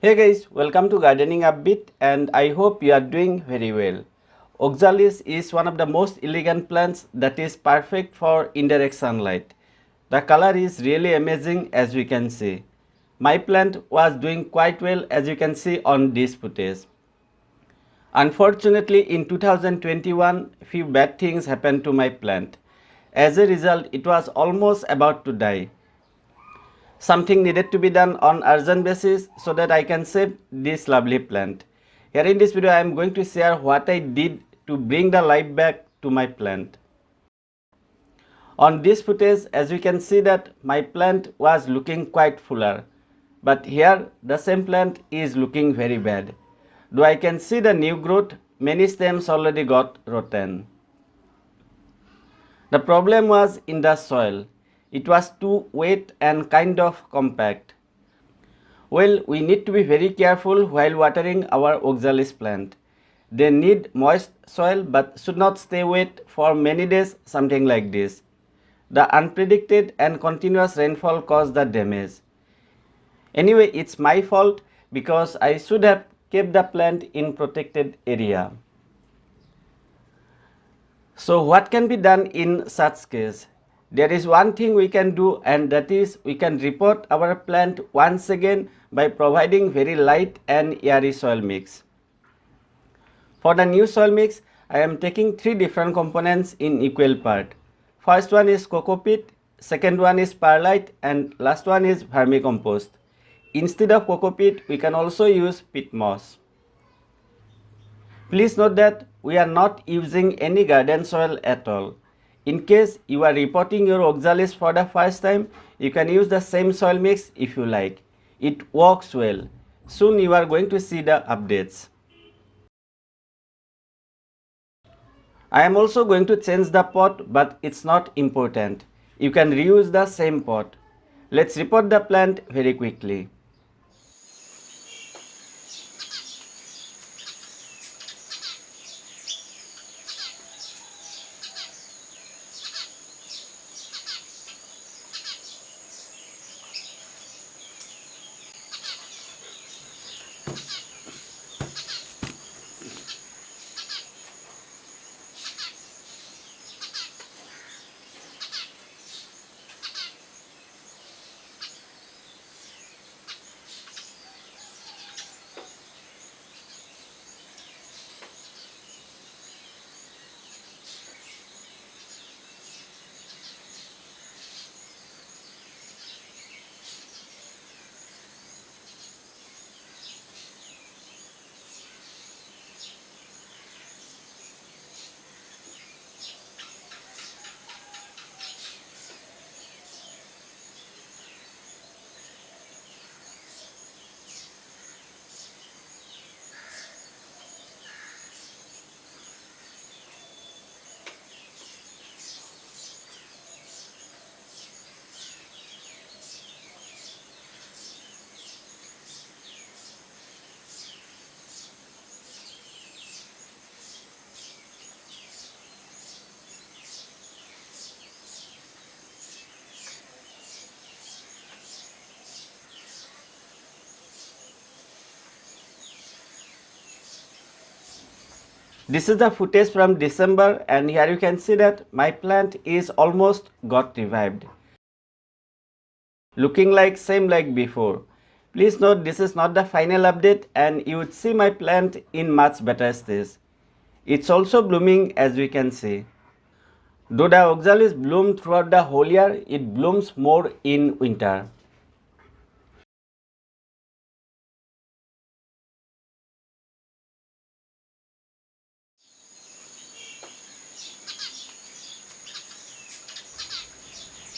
Hey guys, welcome to Gardening Upbeat and I hope you are doing very well. Oxalis is one of the most elegant plants that is perfect for indirect sunlight. The color is really amazing as we can see. My plant was doing quite well as you can see on this footage. Unfortunately in 2021 few bad things happened to my plant. As a result it was almost about to die. Something needed to be done on urgent basis so that I can save this lovely plant. Here in this video I am going to share what I did to bring the life back to my plant. On this footage as you can see that my plant was looking quite fuller, but here the same plant is looking very bad. Though I can see the new growth, many stems already got rotten. The problem was in the soil. It was too wet and kind of compact. Well, we need to be very careful while watering our oxalis plant. They need moist soil but should not stay wet for many days, something like this. The unpredicted and continuous rainfall caused the damage. Anyway, it's my fault because I should have kept the plant in protected area. So what can be done in such case? There is one thing we can do, and that is we can repot our plant once again by providing very light and airy soil mix. For the new soil mix, I am taking three different components in equal part. First one is coco peat, second one is perlite, and last one is vermicompost. Instead of coco peat, we can also use peat moss. Please note that we are not using any garden soil at all. In case you are repotting your oxalis for the first time, you can use the same soil mix if you like. It works well. Soon you are going to see the updates. I am also going to change the pot, but it's not important. You can reuse the same pot. Let's repot the plant very quickly. This is the footage from December, and here you can see that my plant is almost got revived. Looking like same like before. Please note this is not the final update and you would see my plant in much better stage. It's also blooming as we can see. Though the oxalis bloom throughout the whole year, it blooms more in winter.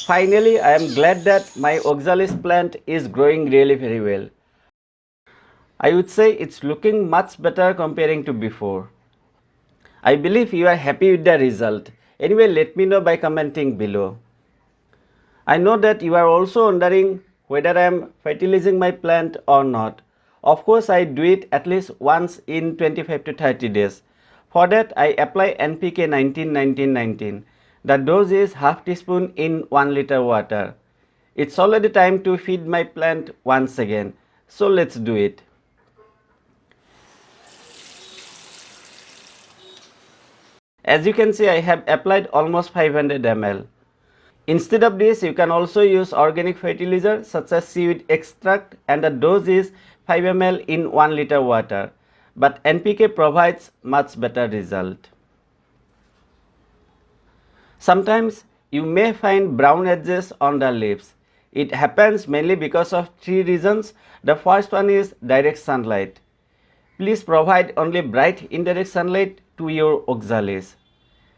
Finally, I am glad that my oxalis plant is growing really very well. I would say it's looking much better comparing to before. I believe you are happy with the result. Anyway, let me know by commenting below. I know that you are also wondering whether I am fertilizing my plant or not. Of course, I do it at least once in 25 to 30 days. For that, I apply NPK 19-19-19. The dose is half teaspoon in 1 liter water. It's already time to feed my plant once again. So let's do it. As you can see, I have applied almost 500 ml. Instead of this, you can also use organic fertilizer such as seaweed extract, and the dose is 5 ml in 1 liter water. But NPK provides much better result. Sometimes you may find brown edges on the leaves. It happens mainly because of three reasons. The first one is direct sunlight. Please provide only bright indirect sunlight to your oxalis.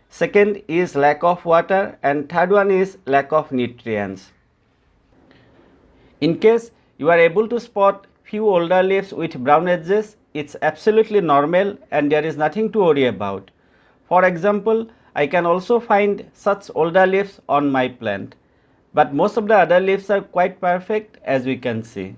Second is lack of water, and third one is lack of nutrients. In case you are able to spot few older leaves with brown edges, it's absolutely normal and there is nothing to worry about. For example, I can also find such older leaves on my plant, but most of the other leaves are quite perfect, as we can see.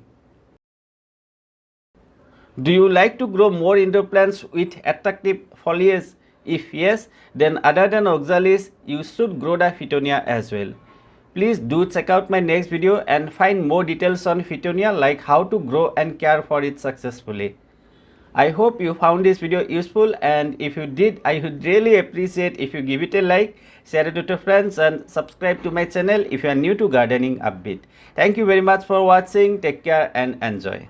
Do you like to grow more indoor plants with attractive foliage? If yes, then other than oxalis, you should grow the Fittonia as well. Please do check out my next video and find more details on Fittonia, like how to grow and care for it successfully. I hope you found this video useful, and if you did, I would really appreciate if you give it a like, share it with your friends, and subscribe to my channel if you are new to gardening upbeat. Thank you very much for watching. Take care and enjoy.